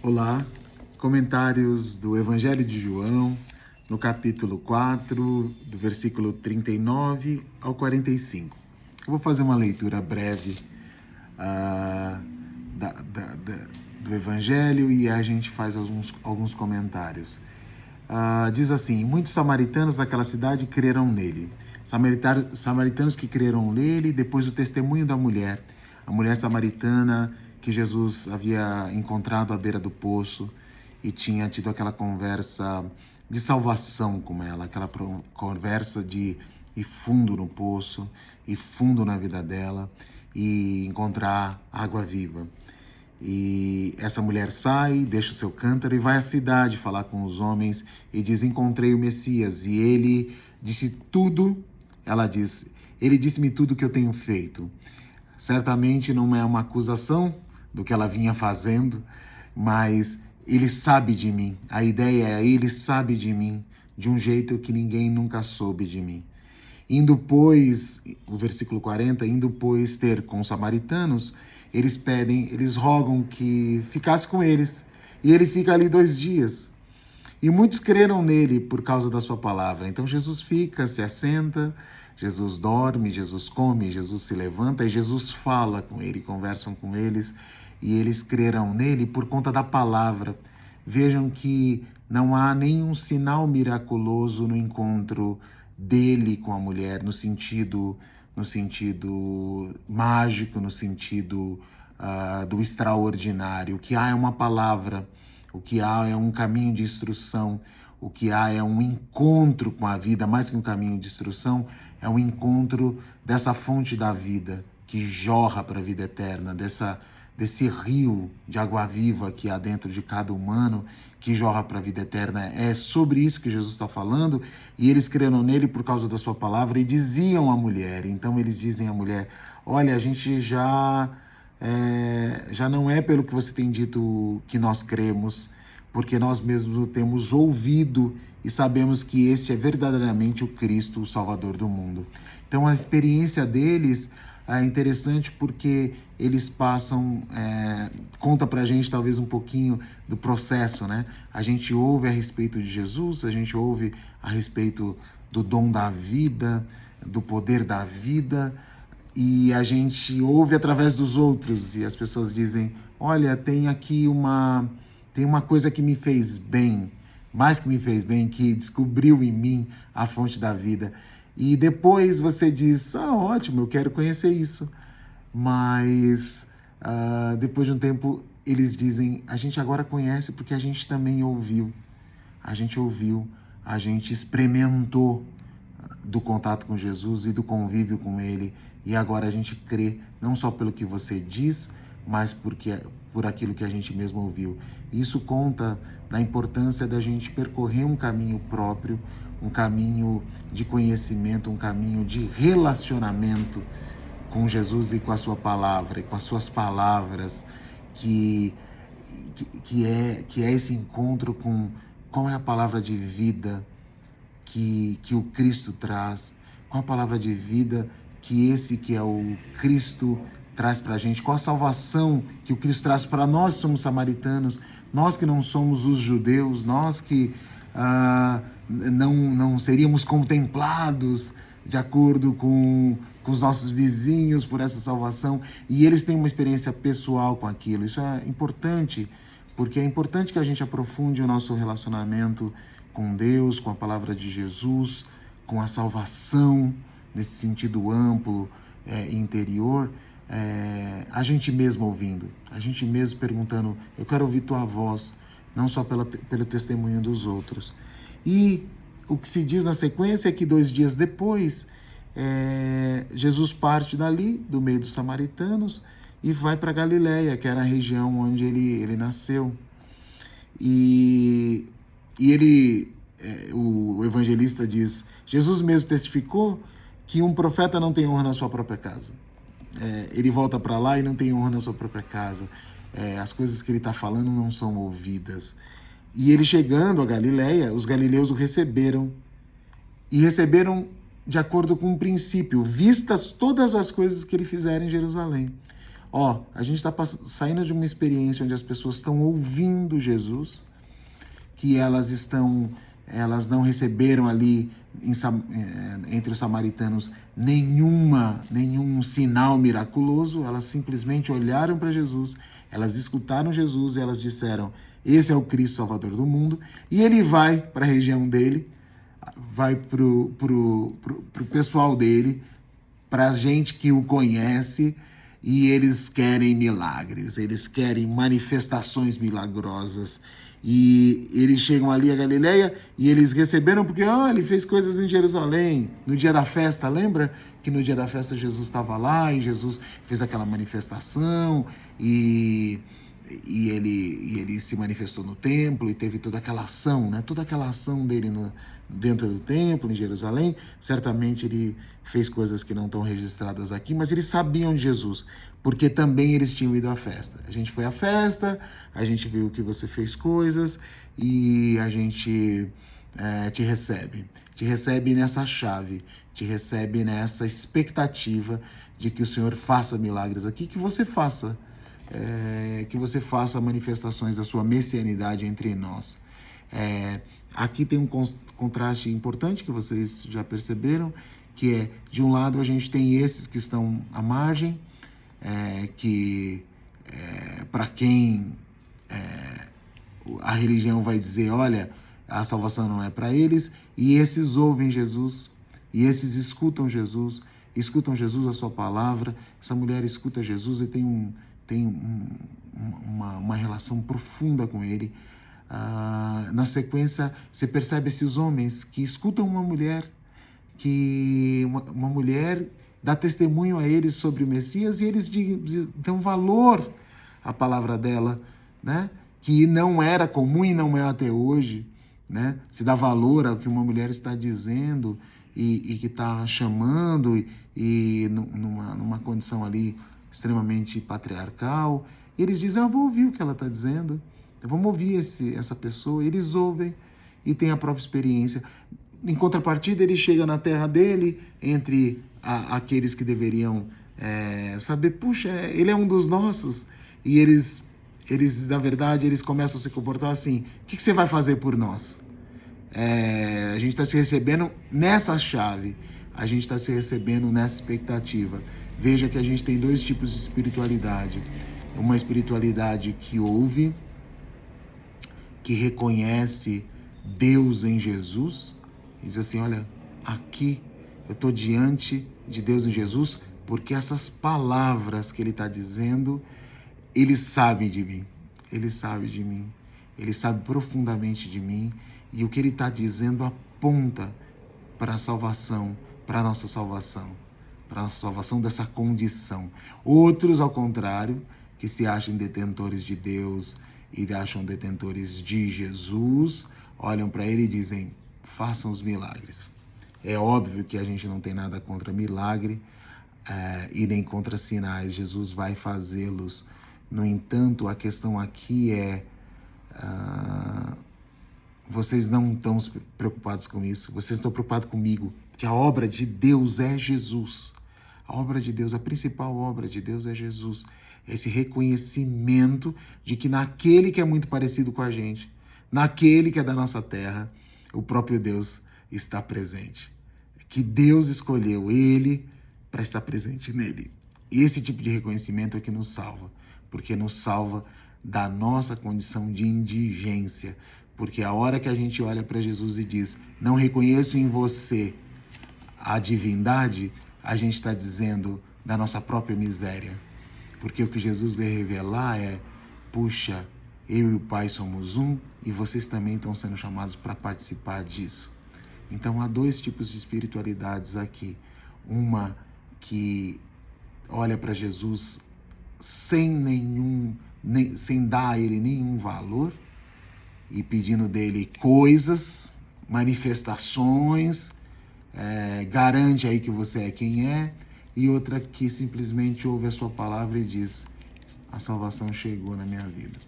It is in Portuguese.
Olá, comentários do Evangelho de João, no capítulo 4, do versículo 39 ao 45. Eu vou fazer uma leitura breve ah, do Evangelho e a gente faz alguns comentários. Diz assim: muitos samaritanos daquela cidade creram nele. Samaritanos que creram nele depois do testemunho da mulher. A mulher samaritana que Jesus havia encontrado à beira do poço e tinha tido aquela conversa de salvação com ela, aquela conversa de ir fundo no poço, ir fundo na vida dela e encontrar água viva. E essa mulher sai, deixa o seu cântaro e vai à cidade falar com os homens e diz: encontrei o Messias. E ele disse tudo, ela diz, ele disse-me tudo o que eu tenho feito. Certamente não é uma acusação do que ela vinha fazendo, mas ele sabe de mim. A ideia é: ele sabe de mim de um jeito que ninguém nunca soube de mim. Indo, pois, o versículo 40, indo, pois, ter com os samaritanos, eles rogam que ficasse com eles. E ele fica ali 2 dias. E muitos creram nele por causa da sua palavra. Então Jesus fica, se assenta, Jesus dorme, Jesus come, Jesus se levanta e Jesus fala com ele, conversam com eles. E eles creram nele por conta da palavra. Vejam que não há nenhum sinal miraculoso no encontro dele com a mulher, no sentido mágico, no sentido do extraordinário. O que há é uma palavra, o que há é um caminho de instrução, o que há é um encontro com a vida, mais que um caminho de instrução, é um encontro dessa fonte da vida que jorra para a vida eterna, desse rio de água viva que há dentro de cada humano, que jorra para a vida eterna. É sobre isso que Jesus está falando, e eles creram nele por causa da sua palavra e diziam à mulher. Então eles dizem à mulher: olha, a gente já não é pelo que você tem dito que nós cremos, porque nós mesmos o temos ouvido e sabemos que esse é verdadeiramente o Cristo, o Salvador do mundo. Então a experiência deles é interessante porque eles passam, conta pra gente talvez um pouquinho do processo, né? A gente ouve a respeito de Jesus, a gente ouve a respeito do dom da vida, do poder da vida, e a gente ouve através dos outros, e as pessoas dizem: olha, tem uma coisa que me fez bem, mais que me fez bem, que descobriu em mim a fonte da vida. E depois você diz: ótimo, eu quero conhecer isso. Mas depois de um tempo eles dizem: a gente agora conhece porque a gente também ouviu. A gente experimentou do contato com Jesus e do convívio com ele, e agora a gente crê não só pelo que você diz, mas por aquilo que a gente mesmo ouviu. Isso conta da importância da gente percorrer um caminho próprio, um caminho de conhecimento, um caminho de relacionamento com Jesus e com a sua palavra, e com as suas palavras, que é esse encontro com qual é a palavra de vida que o Cristo traz, qual a palavra de vida que é o Cristo traz para a gente, qual a salvação que o Cristo traz para nós que somos samaritanos, nós que não somos os judeus, nós que não seríamos contemplados de acordo com os nossos vizinhos por essa salvação, e eles têm uma experiência pessoal com aquilo. Isso é importante, porque é importante que a gente aprofunde o nosso relacionamento com Deus, com a palavra de Jesus, com a salvação, nesse sentido amplo e interior, a gente mesmo ouvindo, a gente mesmo perguntando: eu quero ouvir tua voz, não só pelo testemunho dos outros. E o que se diz na sequência é que 2 dias depois, Jesus parte dali, do meio dos samaritanos, e vai para Galileia, que era a região onde ele nasceu. E o evangelista diz: Jesus mesmo testificou que um profeta não tem honra na sua própria casa. Ele volta para lá e não tem honra na sua própria casa. As coisas que ele está falando não são ouvidas. E ele chegando a Galileia, os galileus o receberam. E receberam de acordo com um princípio, vistas todas as coisas que ele fizera em Jerusalém. A gente está saindo de uma experiência onde as pessoas estão ouvindo Jesus, que elas não receberam ali entre os samaritanos nenhum sinal miraculoso, elas simplesmente olharam para Jesus, elas escutaram Jesus e elas disseram: esse é o Cristo Salvador do mundo, e ele vai para a região dele, vai pro pessoal dele, para gente que o conhece, e eles querem milagres, eles querem manifestações milagrosas. E eles chegam ali a Galileia e eles receberam porque ele fez coisas em Jerusalém, no dia da festa. Lembra que no dia da festa Jesus estava lá e Jesus fez aquela manifestação e ele se manifestou no templo e teve toda aquela ação, né? Toda aquela ação dele dentro do templo, em Jerusalém. Certamente ele fez coisas que não estão registradas aqui, mas eles sabiam de Jesus, porque também eles tinham ido à festa. A gente foi à festa, a gente viu que você fez coisas e a gente te recebe nessa chave, te recebe nessa expectativa de que o Senhor faça milagres aqui, que você faça manifestações da sua messianidade entre nós. Aqui tem um contraste importante que vocês já perceberam, que é, de um lado a gente tem esses que estão à margem, para quem a religião vai dizer, olha, a salvação não é para eles, e esses ouvem Jesus, e esses escutam Jesus, a sua palavra. Essa mulher escuta Jesus e tem uma relação profunda com ele. Na sequência, você percebe esses homens que escutam uma mulher, que uma mulher dá testemunho a eles sobre o Messias, e eles dão valor à palavra dela, né? Que não era comum e não é até hoje, né? Se dá valor ao que uma mulher está dizendo e que está chamando e numa condição ali extremamente patriarcal. E eles dizem, eu vou ouvir o que ela está dizendo, vamos ouvir essa pessoa. Eles ouvem e têm a própria experiência. Em contrapartida, ele chega na terra dele, entre aqueles que deveriam saber, puxa, ele é um dos nossos, e eles, na verdade, eles começam a se comportar assim, o que você vai fazer por nós? A gente está se recebendo nessa chave, a gente está se recebendo nessa expectativa. Veja que a gente tem dois tipos de espiritualidade. Uma espiritualidade que ouve, que reconhece Deus em Jesus, e diz assim, olha, aqui eu estou diante de Deus em Jesus, porque essas palavras que ele está dizendo, ele sabe de mim, ele sabe de mim, ele sabe profundamente de mim, e o que ele está dizendo aponta para a salvação, para a nossa salvação dessa condição. Outros, ao contrário, que se acham detentores de Deus e acham detentores de Jesus, olham para ele e dizem, façam os milagres. É óbvio que a gente não tem nada contra milagre e nem contra sinais. Jesus vai fazê-los. No entanto, a questão aqui é vocês não estão preocupados com isso, vocês estão preocupados comigo, que a obra de Deus é Jesus. A obra de Deus, a principal obra de Deus é Jesus. Esse reconhecimento de que naquele que é muito parecido com a gente, naquele que é da nossa terra, o próprio Deus está presente. Que Deus escolheu ele para estar presente nele. E esse tipo de reconhecimento é que nos salva, porque nos salva da nossa condição de indigência. Porque a hora que a gente olha para Jesus e diz, não reconheço em você a divindade, a gente está dizendo da nossa própria miséria. Porque o que Jesus veio revelar é, puxa, eu e o Pai somos um e vocês também estão sendo chamados para participar disso. Então há dois tipos de espiritualidades aqui. Uma que olha para Jesus sem dar a ele nenhum valor e pedindo dele coisas, manifestações, garante aí que você é quem é, e outra que simplesmente ouve a sua palavra e diz, a salvação chegou na minha vida.